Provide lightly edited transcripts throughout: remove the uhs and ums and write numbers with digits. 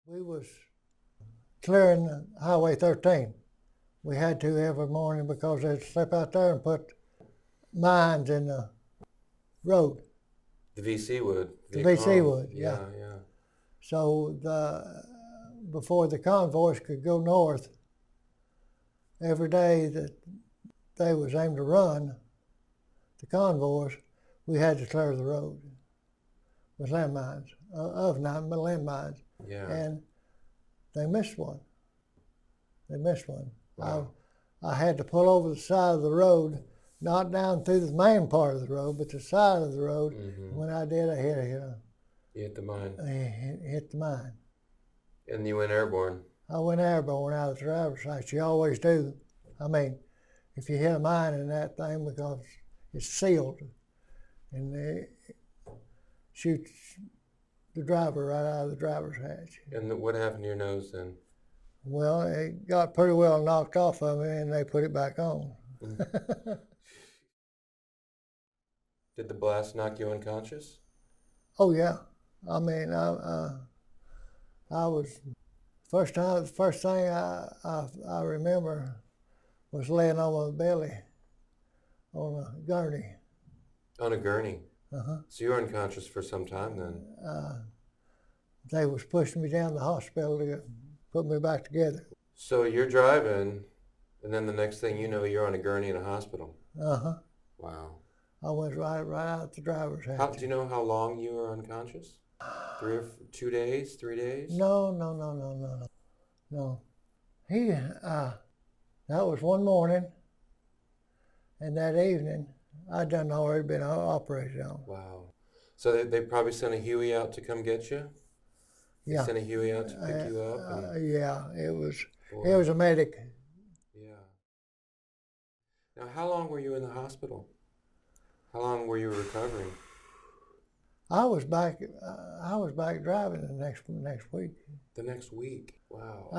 We was clearing Highway 13. We had to every morning because they'd step out there and put mines in the road. The VC would. The VC would, yeah. So before the convoys could go north, every day that they was aimed to run, the convoys, we had to clear the road with landmines, landmines. Yeah. And they missed one. Wow. I had to pull over the side of the road, not down through the main part of the road, but the side of the road. Mm-hmm. When I did, I You hit the mine. hit the mine. And you went airborne. I went airborne out of the driver's side. You always do. I mean, if you hit a mine in that thing, because it's sealed, and it shoots the driver right out of the driver's hatch. And what happened to your nose then? Well, it got pretty well knocked off of me, and they put it back on. Did the blast knock you unconscious? Oh yeah, I mean, I was first thing I remember was laying on my belly on a gurney. On a gurney. Uh-huh. So you were unconscious for some time then. They was pushing me down to the hospital to put me back together. So you're driving, and then the next thing you know, you're on a gurney in a hospital. Uh-huh. Wow. I went right out the driver's hatch. Do you know how long you were unconscious? 2 days, 3 days? No. That was one morning, and that evening, I'd done already been operated on. Wow. So they probably sent a Huey out to come get you? Yeah. They sent a Huey out to pick you up? Yeah, it was a medic. Yeah. Now, how long were you in the hospital? How long were you recovering? I was back driving the next week. The next week? Wow.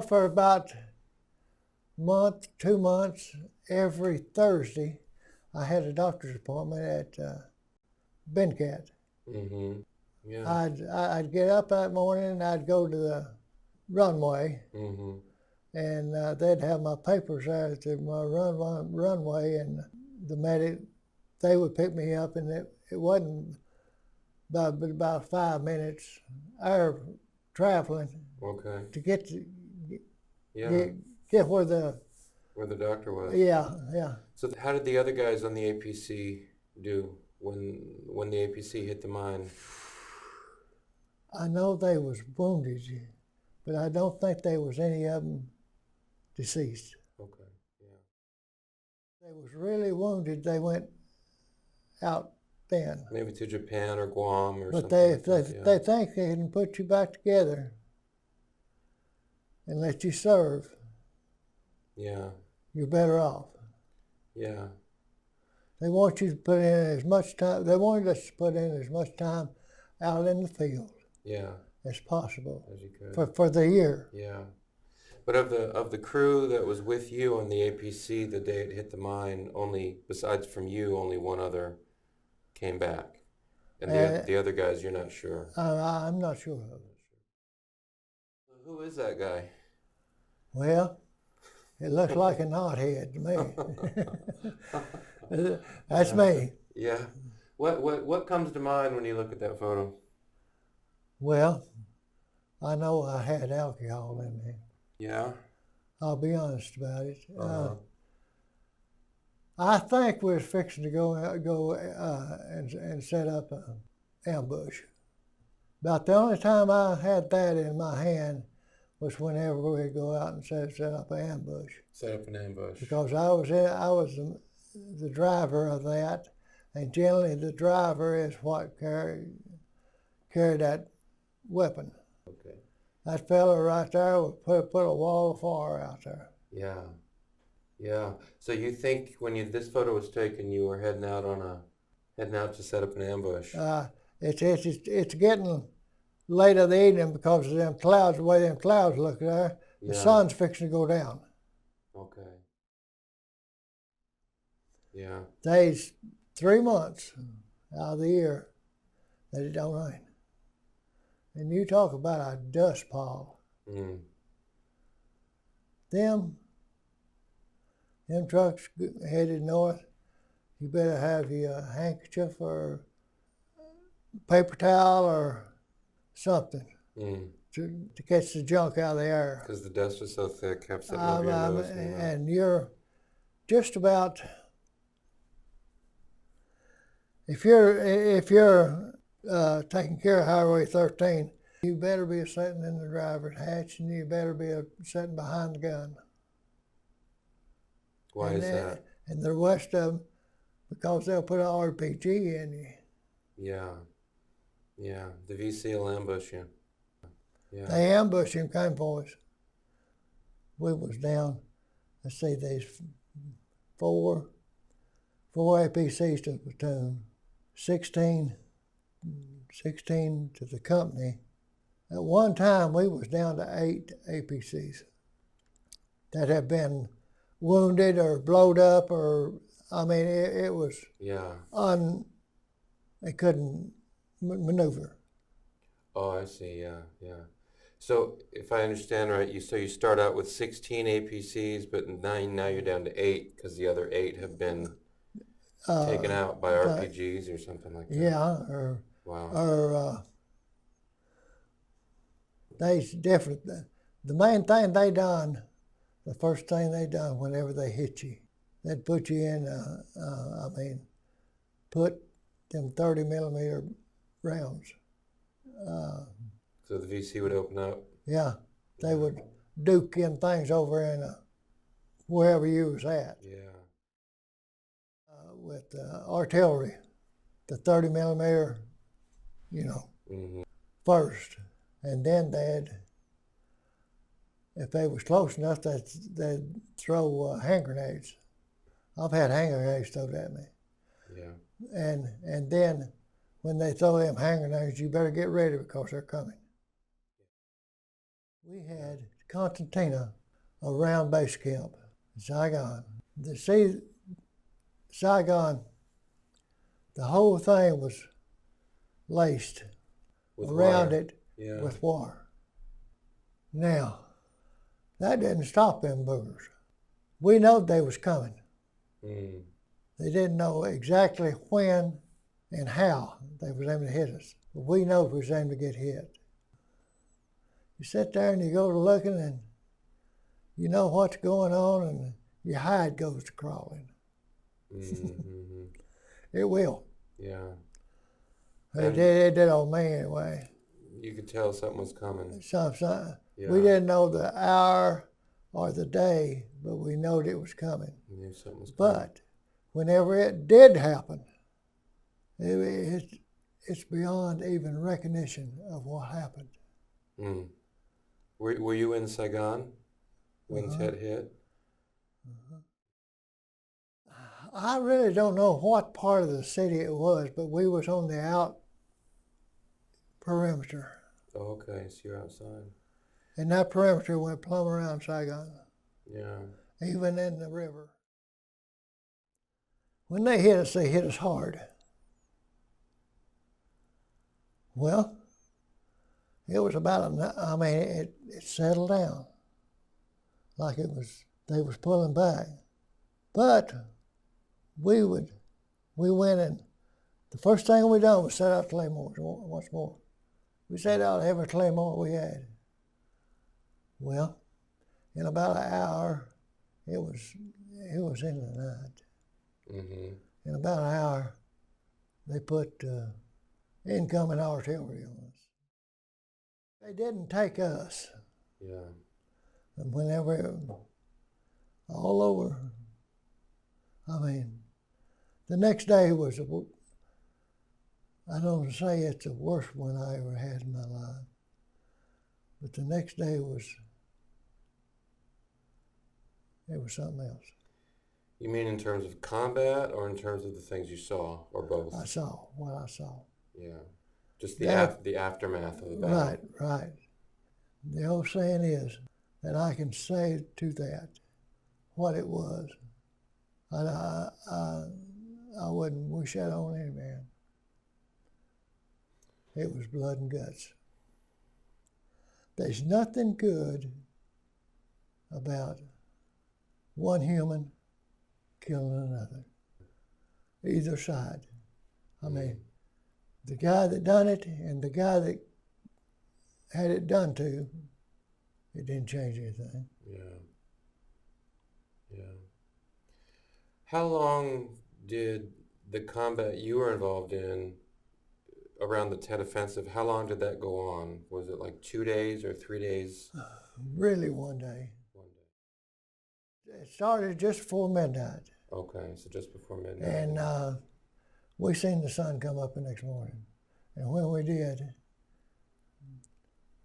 For about month, 2 months, every Thursday, I had a doctor's appointment at Bencat. Mm-hmm. Yeah. I'd get up that morning and I'd go to the runway, mm-hmm. and they'd have my papers there at my runway, and the medic, they would pick me up, and it wasn't about 5 minutes air traveling. Okay. To get where the doctor was. Yeah. So how did the other guys on the APC do when the APC hit the mine? I know they was wounded, but I don't think there was any of them deceased. Okay. Yeah. They was really wounded. They went out then. Maybe to Japan or Guam or but something. But they think they can put you back together and let you serve. Yeah. You're better off. Yeah. They want you to put in as much time. They wanted us to put in as much time out in the field. Yeah. As possible. As you could. For the year. Yeah. But of the crew that was with you on the APC the day it hit the mine, besides from you, only one other came back. And the other guys, you're not sure. I'm not sure. Who is that guy? Well, it looks like a knothead to me. That's me. Yeah. What comes to mind when you look at that photo? Well, I know I had alcohol in me. Yeah? I'll be honest about it. Uh-huh. I think we was fixing to go and set up an ambush. About the only time I had that in my hand was whenever we'd go out and set up an ambush. Set up an ambush. Because I was the driver of that, and generally the driver is what carried that weapon. Okay. That fella right there would put a wall of fire out there. Yeah. Yeah. So you think when this photo was taken, you were heading out to set up an ambush? It's getting late in the evening because of them clouds, the way them clouds look there. The sun's fixing to go down. Okay. Yeah. There's 3 months out of the year that it don't rain. And you talk about a dust pall. Mm. Them trucks headed north, you better have your handkerchief or paper towel or something Mm. to catch the junk out of the air. Because the dust was so thick, kept sitting over your nose. And you're just about, if you're taking care of Highway 13, you better be sitting in the driver's hatch and you better be sitting behind the gun. Why is that? And the rest of them, because they'll put an RPG in you. Yeah. Yeah. The VC will ambush you. Yeah. They ambushed him, came for us. We was down, let's see, there's four APCs to the platoon, 16 to the company. At one time, we was down to 8 APCs that had been wounded or blowed up, or I mean, it was they couldn't maneuver. Oh, I see. Yeah, yeah. So if I understand right, you start out with 16 APCs, but now you're down to 8 because the other 8 have been taken out by RPGs or something like that. Yeah, or they different. The main thing they done, the first thing they done whenever they hit you, they'd put you in. Put them 30 millimeter rounds. So the VC would open up? Yeah, they would duke in things over in wherever you was at. Yeah. With artillery, the 30 millimeter, first. And then if they was close enough, they'd throw hand grenades. I've had hand grenades thrown at me. Yeah. And then when they throw them hand grenades, you better get ready because they're coming. We had Constantina around base camp, Saigon. Saigon, the whole thing was laced around it with wire. Now, that didn't stop them boogers. We knowed they was coming. Mm. They didn't know exactly when and how they was aiming to hit us, but we know we was aiming to get hit. You sit there and you go to looking and you know what's going on and your hide goes to crawling. Mm-hmm. It will. Yeah. It did on me anyway. You could tell something was coming. Yeah. We didn't know the hour or the day, but we knowed it was coming. You knew something was coming. But whenever it did happen, it's beyond even recognition of what happened. Mm. Were you in Saigon when Tet hit? I really don't know what part of the city it was, but we was on the out perimeter. Oh, okay, so you're outside. And that perimeter went plumb around Saigon. Yeah. Even in the river. When they hit us hard. Well, it was about it settled down. Like they was pulling back. But we went and the first thing we done was set out claymores once more. We set out every claymore we had. Well, in about an hour, it was in the night. Mm-hmm. In about an hour, they put incoming artillery on us. They didn't take us. Yeah. And whenever, all over, the next day was, I don't say it's the worst one I ever had in my life, but the next day it was something else. You mean in terms of combat or in terms of the things you saw, or both? I saw what I saw. Yeah. Just the aftermath of the battle. Right. The old saying is that I can say to that what it was. And I wouldn't wish that on any man. It was blood and guts. There's nothing good about one human killing another, either side. I mean, the guy that done it and the guy that had it done to, it didn't change anything. Yeah. Yeah. How long did the combat you were involved in around the Tet Offensive, how long did that go on? Was it like 2 days or 3 days? Really, one day. One day. It started just before midnight. Okay, so just before midnight. And we seen the sun come up the next morning. And when we did,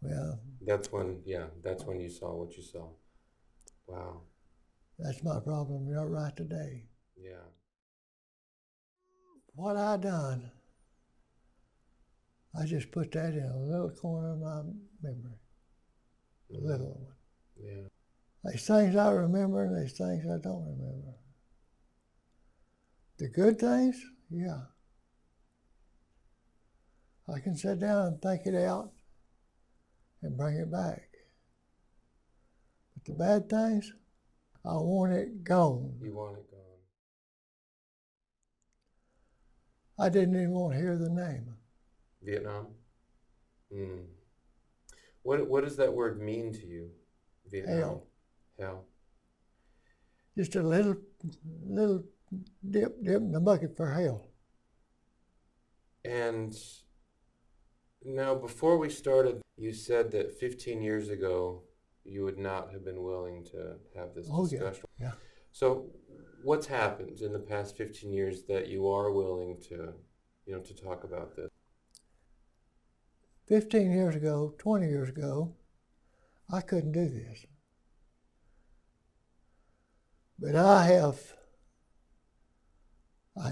well... That's when you saw what you saw. Wow. That's my problem right today. Yeah. What I done, I just put that in a little corner of my memory. A little one. Yeah. There's things I remember and there's things I don't remember. The good things, yeah. I can sit down and think it out and bring it back. But the bad things, I want it gone. You want it gone. I didn't even want to hear the name. Vietnam? What does that word mean to you? Vietnam? Hell. Hell. Just a little dip in the bucket for hell. And now, before we started, you said that 15 years ago you would not have been willing to have this discussion. Yeah. So, what's happened in the past 15 years that you are willing to, to talk about this? 15 years ago, 20 years ago, I couldn't do this. But I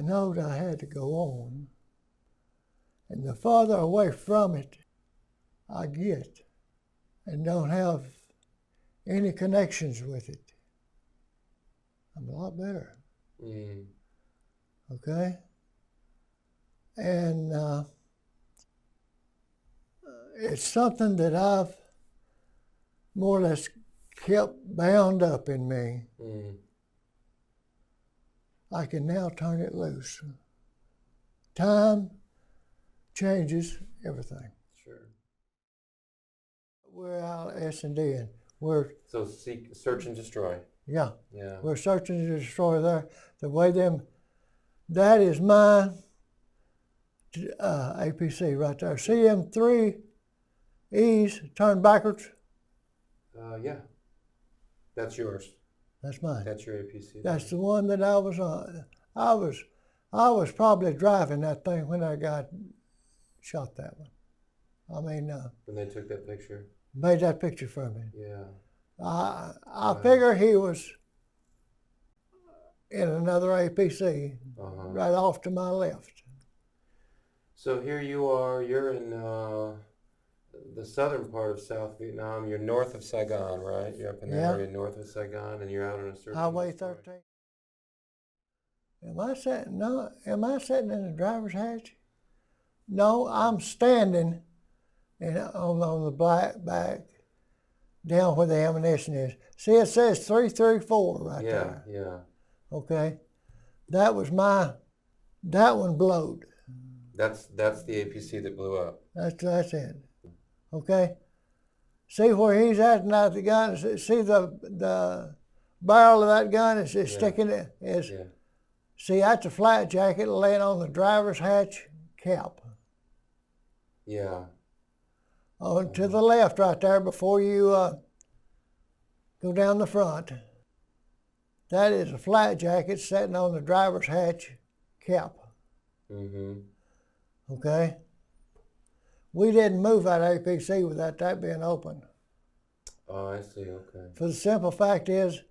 know that I had to go on. And the farther away from it I get and don't have any connections with it, I'm a lot better. Okay? And it's something that I've more or less kept bound up in me. I can now turn it loose. Time changes everything. Sure. We're out S&D and we're... So search and destroy. Yeah. Yeah. We're searching to destroy there. The way that is my APC right there. See them 3 E's turn backwards? Yeah. That's yours. That's mine. That's your APC. That's the one that I was on. I was probably driving that thing when I got shot that one. I mean, when they took that picture? Made that picture for me. Yeah. I figure he was in another APC right off to my left. So here you are, you're in the southern part of South Vietnam. You're north of Saigon, right? You're up in the area north of Saigon, and you're out on a search. Highway 13. Am I sitting in the driver's hatch? No, I'm standing on the back, down where the ammunition is. See, it says 334 right there. Yeah, yeah. Okay, that one blowed. That's the APC that blew up. That's it. Okay. See where he's at now, the gun. See the barrel of that gun is sticking. See, that's a flat jacket laying on the driver's hatch cap. Yeah. To the left right there before you go down the front. That is a flat jacket sitting on the driver's hatch cap. Okay? We didn't move that APC without that being open. Oh, I see, okay. For the simple fact is,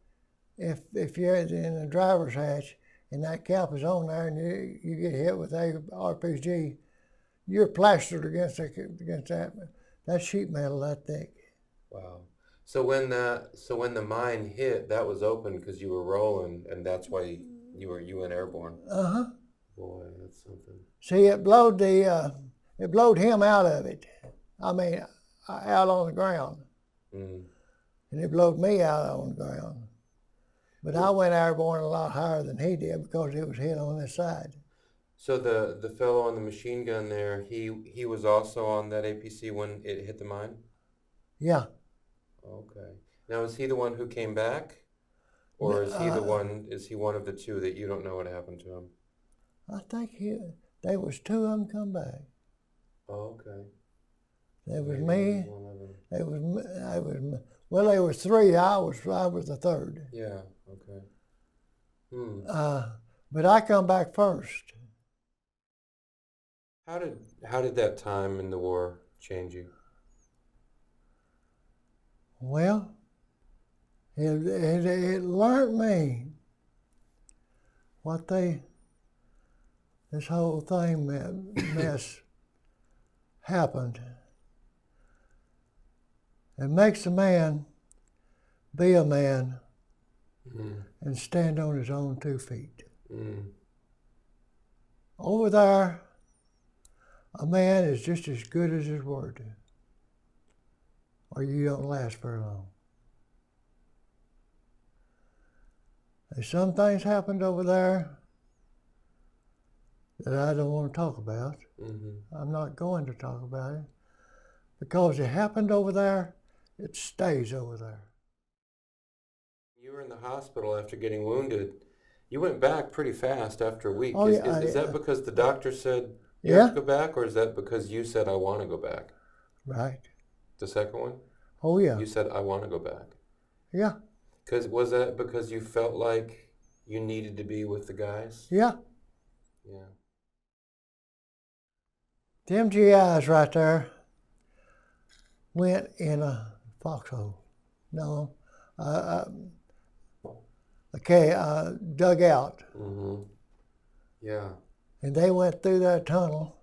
if you're in the driver's hatch and that cap is on there and you get hit with a RPG, you're plastered against that sheet metal that thick. Wow. So when the mine hit, that was open because you were rolling, and that's why you went airborne. Boy, that's something. See, it blowed him out of it. I mean, out on the ground, Mm. and it blowed me out on the ground. But I went airborne a lot higher than he did because it was hit on this side. So the fellow on the machine gun there, he was also on that APC when it hit the mine? Yeah. Okay. Now, is he the one who came back? Or is he one of the two that you don't know what happened to him? I think there was two of them come back. Oh, okay. There was Maybe me. he's one of them. Well, there was three. I was the third. Yeah, okay. But I come back first. How did that time in the war change you? Well, it learned me what this whole thing mess happened. It makes a man be a man and stand on his own 2 feet. Over there, a man is just as good as his word, or you don't last very long. There's some things happened over there that I don't want to talk about. I'm not going to talk about it because it happened over there. It stays over there. You were in the hospital after getting wounded. You went back pretty fast after a week. Oh, Is that because the doctor said you have to go back, or is that because you said, I want to go back? Right. The second one? Oh, yeah. You said, I want to go back. Yeah. Was that because you felt like you needed to be with the guys? Yeah. Yeah. Them GIs right there went in a foxhole. No. Dug out. Yeah. And they went through that tunnel,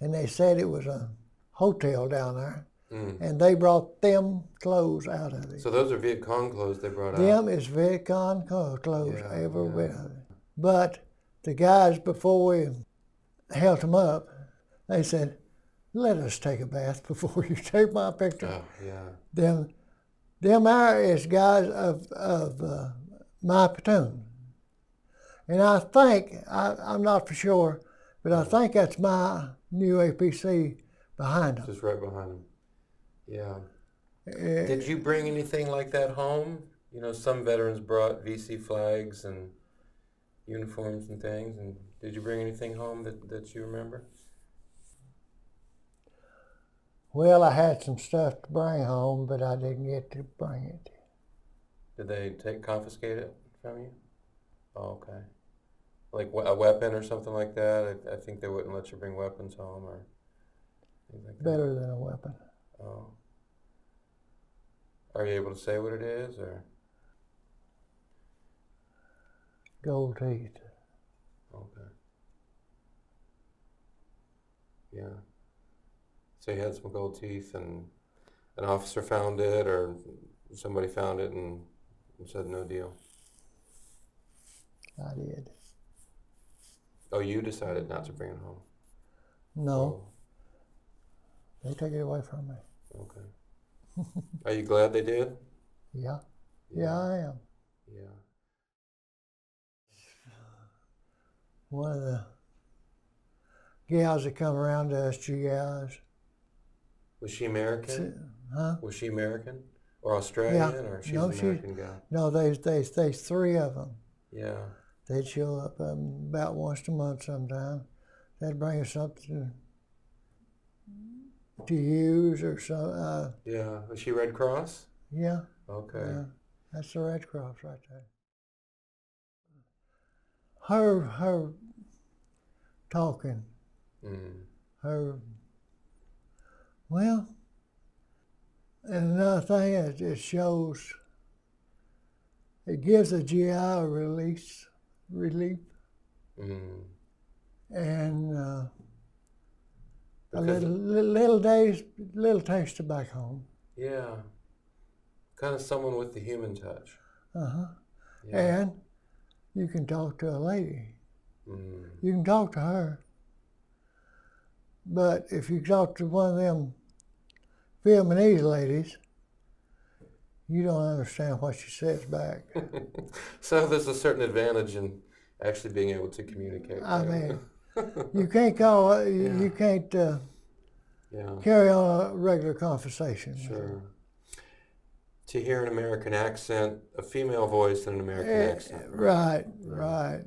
and they said it was a hotel down there, and they brought them clothes out of it. So those are Viet Cong clothes they brought out? Them is Viet Cong clothes, every bit of it. But the guys, before we held them up, they said, let us take a bath before you take my picture. Oh, yeah. Them are is guys of my platoon. And I think, I'm not for sure, but I think that's my new APC behind them. Just right behind them. Yeah. Did you bring anything like that home? You know, some veterans brought VC flags and uniforms and things. And did you bring anything home that you remember? Well, I had some stuff to bring home, but I didn't get to bring it. Did they confiscate it from you? Oh, okay. Like a weapon or something like that? I think they wouldn't let you bring weapons home or things like that. Better than a weapon. Oh. Are you able to say what it is, or? Gold teeth. Okay. Yeah. So you had some gold teeth, and an officer found it, or somebody found it and said no deal? I did. Oh, you decided not to bring it home? No. Oh. They took it away from me. Okay. Are you glad they did? Yeah. Yeah, I am. Yeah. One of the gals that come around to us, GIs. Was she American? Huh? Was she American or Australian, or she's an American guy? No, there's three of them. Yeah. They'd show up about once a month sometime. They'd bring us something to use or something. Yeah. Was she Red Cross? Yeah. Okay. Yeah. That's the Red Cross right there. Her talking. Her. Well, and another thing, it shows, it gives the GI a relief, and a little taste of back home. Yeah, kind of someone with the human touch. Yeah. And you can talk to a lady. You can talk to her. But if you talk to one of them filming these ladies, you don't understand what she says back. So there's a certain advantage in actually being able to communicate. I right? mean, you can't call, you can't Yeah, carry on a regular conversation. sure. To hear an American accent, a female voice, and an American accent. Right, Yeah. right.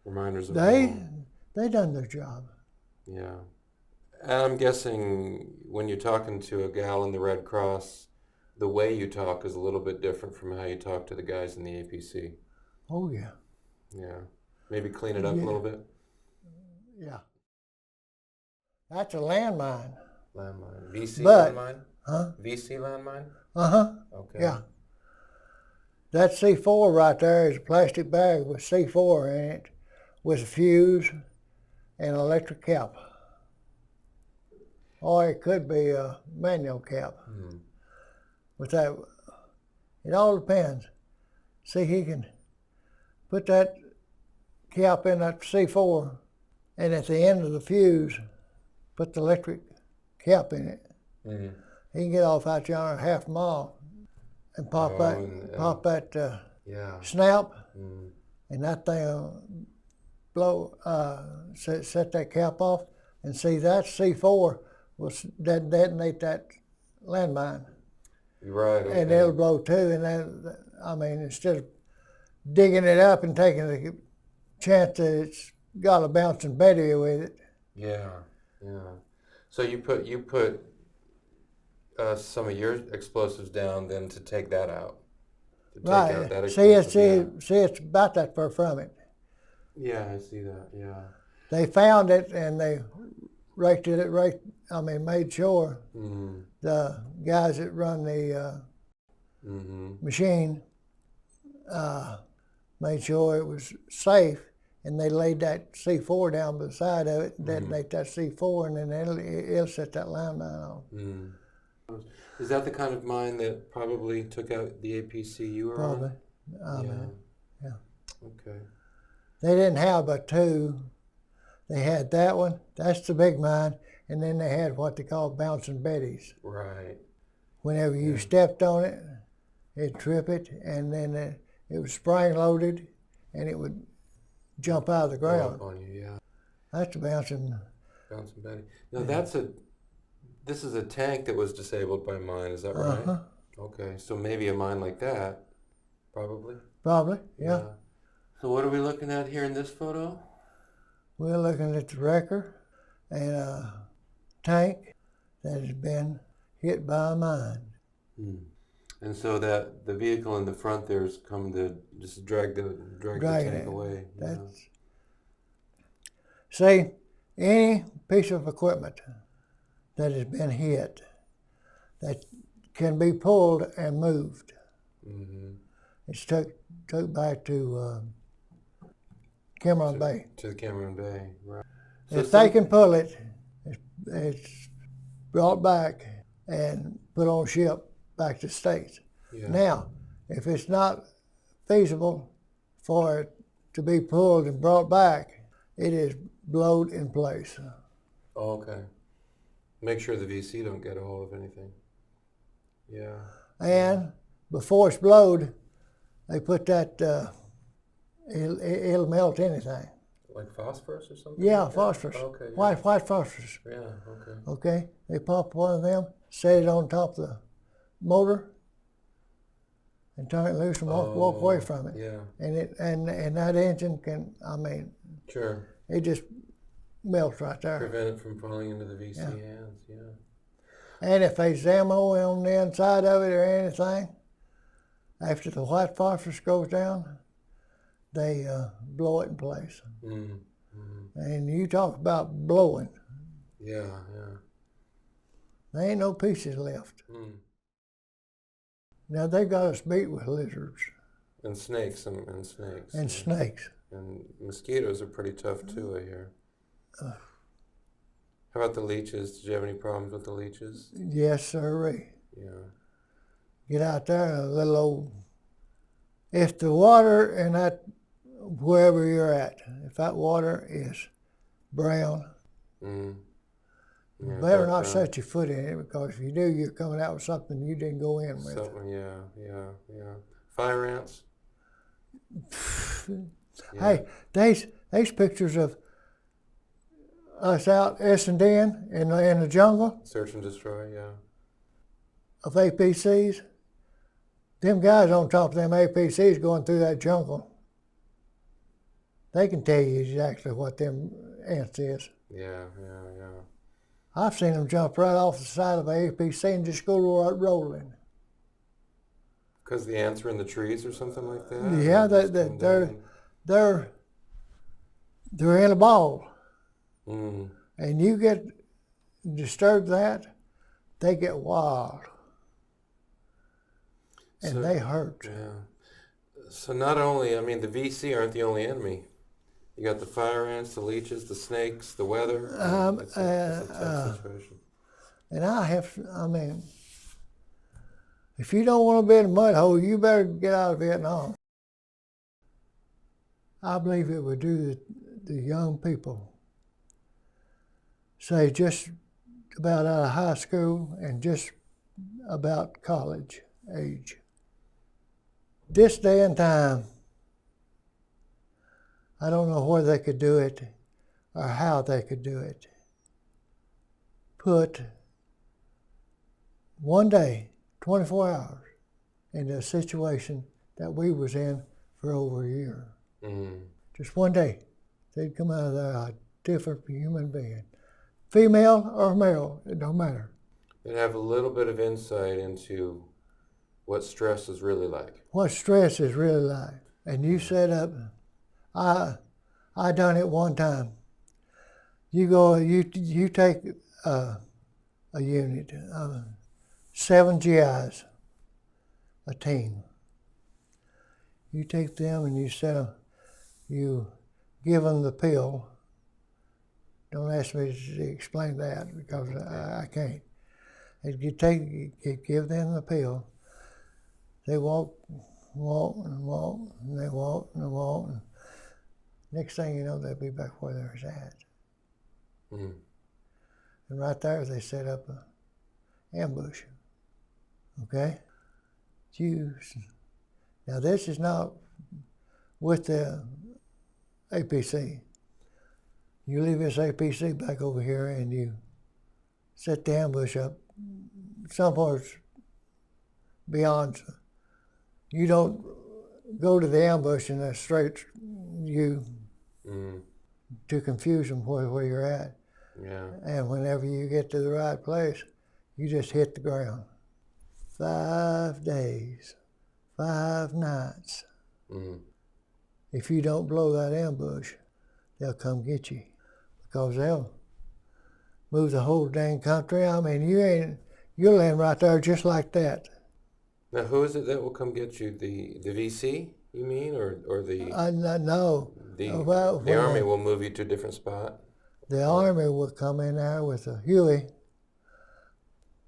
Reminders of They home. they done their job. Yeah. And I'm guessing when you're talking to a gal in the Red Cross, the way you talk is a little bit different from how you talk to the guys in the APC. Oh yeah. Yeah. Maybe clean it up a Yeah. little bit. Yeah. That's a landmine. Landmine. VC But, landmine? huh? VC landmine? Uh-huh. Okay. Yeah. That C4 right there is a plastic bag with C4 in it with a fuse and an electric cap. Or it could be a manual cap. Hmm. With that, it all depends. See, he can put that cap in that C4 and at the end of the fuse, put the electric cap in it. Mm-hmm. He can get off out yonder half a mile and pop that Yeah. snap, Mm. and that thing will blow, set that cap off, and see that C4 will detonate that landmine, You're right. Okay. and it'll blow too. And then, I mean, instead of digging it up and taking the chance that it's got a bouncing Betty with it. Yeah. Yeah. So you put some of your explosives down then to take that out. To take out Right. that See, explosive. it's about that far from it. Yeah, I see that. Yeah. They found it and they raked it right. I mean, made sure Mm-hmm. the guys that run the machine made sure it was safe, and they laid that C4 down beside of it, detonate that C4, and then it'll set that landmine off. Mm. Is that the kind of mine that probably took out the APC you were Probably. on? Yeah. Okay. They didn't have but two. They had that one, that's the big mine, and then they had what they call bouncing Betties. Right. Whenever you stepped on it, it'd trip it, and then it was spring loaded, and it would jump out of the Go ground. up on you, yeah. That's the bouncing. Bouncing Betty. Now this is a tank that was disabled by mine, is that right? Uh-huh. Okay, so maybe a mine like that, probably. Probably, yeah. So what are we looking at here in this photo? We're looking at the wrecker and a tank that has been hit by a mine. Hmm. And so that the vehicle in the front there's come to just drag the tank away. See, any piece of equipment that has been hit that can be pulled and moved. Mm-hmm. It's took back to Cameron Bay. To the Cameron Bay, right. So If they can pull it, it's brought back and put on ship back to the States. Yeah. Now, if it's not feasible for it to be pulled and brought back, it is blowed in place. Oh, okay. Make sure the VC don't get a hold of anything. Yeah. And before it's blowed, they put that, it'll melt anything. Like phosphorus or something? Yeah, like that? phosphorus. Okay. Yeah. White phosphorus. Yeah, okay. Okay, they pop one of them, set it on top of the motor, and turn it loose and walk away from it. Yeah. And that engine can, I mean, Sure. it just melts right there. Prevent it from falling into the VC hands, yeah. And if there's ammo on the inside of it or anything, after the white phosphorus goes down, they blow it in place. Mm. And you talk about blowing. Yeah, yeah. There ain't no pieces left. Mm. Now they got us beat with lizards And snakes and snakes. and snakes. And mosquitoes are pretty tough too, I hear. How about the leeches? Did you have any problems with the leeches? Yes, sirree. Yeah. Get out there and a little old. If the water in that, wherever you're at, if that water is brown, Mm. Yeah, Better not set your foot in it, because if you do, you're coming out with something you didn't go in with. Something, yeah. Fire ants. Hey, there's pictures of us out S&Ding in the jungle Search and destroy, yeah. of APCs. Them guys on top of them APCs going through that jungle, they can tell you exactly what them ants is. Yeah. I've seen them jump right off the side of an APC and just go right rolling. Because the ants are in the trees or something like that? Yeah, they're in a ball. Mm. And you get disturbed that, they get wild. And they hurt. Yeah. So not only, I mean, the VC aren't the only enemy. You got the fire ants, the leeches, the snakes, the weather. It's a tough situation. And I mean, if you don't want to be in a mud hole, you better get out of Vietnam. I believe it would do the young people, say just about out of high school and just about college age. This day and time, I don't know where they could do it or how they could do it. Put one day, 24 hours, into a situation that we was in for over a year. Mm. Just one day, they'd come out of there a different human being. Female or male, it don't matter. And have a little bit of insight into what stress is really like. What stress is really like. And you set up, I done it one time. You take a unit, 7 GIs, a team. You take them and you set them, you give them the pill. Don't ask me to explain that, because I can't. And you give them the pill. They walk and walk, and they walk and walk. And next thing you know, they'll be back where they're at. Mm. And right there, they set up an ambush. Okay? Now, this is not with the APC. You leave this APC back over here and you set the ambush up somewhere beyond. You don't go to the ambush in a straight you to confuse them where you're at. Yeah. And whenever you get to the right place, you just hit the ground. 5 days, 5 nights. Mm. If you don't blow that ambush, they'll come get you, because they'll move the whole dang country. I mean, you'll land right there just like that. Now, who is it that will come get you? The VC, you mean, or the? No. The Army will move you to a different spot. The Army will come in there with a Huey,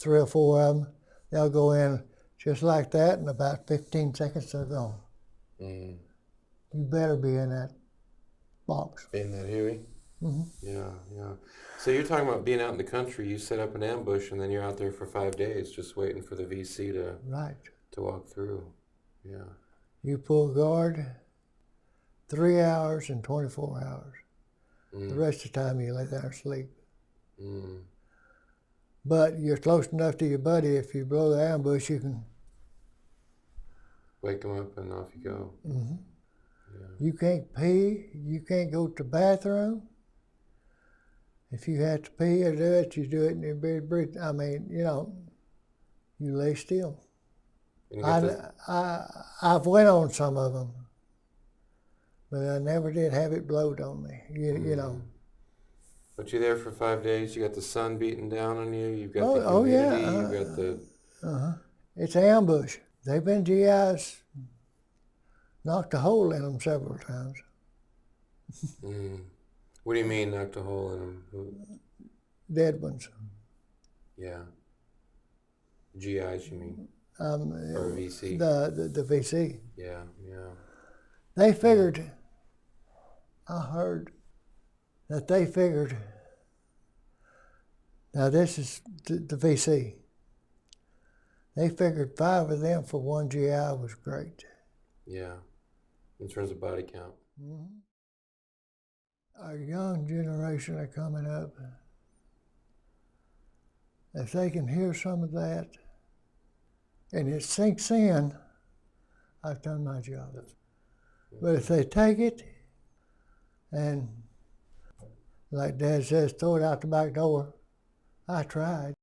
3 or 4 of them. They'll go in just like that, and about 15 seconds they're gone. Mm. You better be in that box. In that Huey? Mm-hmm. Yeah. So you're talking about being out in the country, you set up an ambush, and then you're out there for 5 days just waiting for the VC to walk through. Yeah. You pull guard 3 hours and 24 hours. The rest of the time you lay there and sleep. Mm. But you're close enough to your buddy, if you blow the ambush, you can wake them up and off you go. Mm-hmm. Yeah. You can't pee, you can't go to the bathroom. If you have to pee or do it, you do it in your bed breathing. I mean, you lay still. I've went on some of them, but I never did have it blowed on me, you know. But you're there for 5 days, you got the sun beating down on you, you've got the humidity, you've got the... It's an ambush. They've been GIs, knocked a hole in them several times. What do you mean, knocked a hole in them? Dead ones. Yeah. GIs, you mean? Or VC? The VC. Yeah. They figured, I heard that they figured Now this is the VC. They figured 5 of them for one GI was great. Yeah, in terms of body count. Mm-hmm. Our young generation are coming up. If they can hear some of that, and it sinks in, I've done my job. But if they take it and, like Dad says, throw it out the back door, I tried.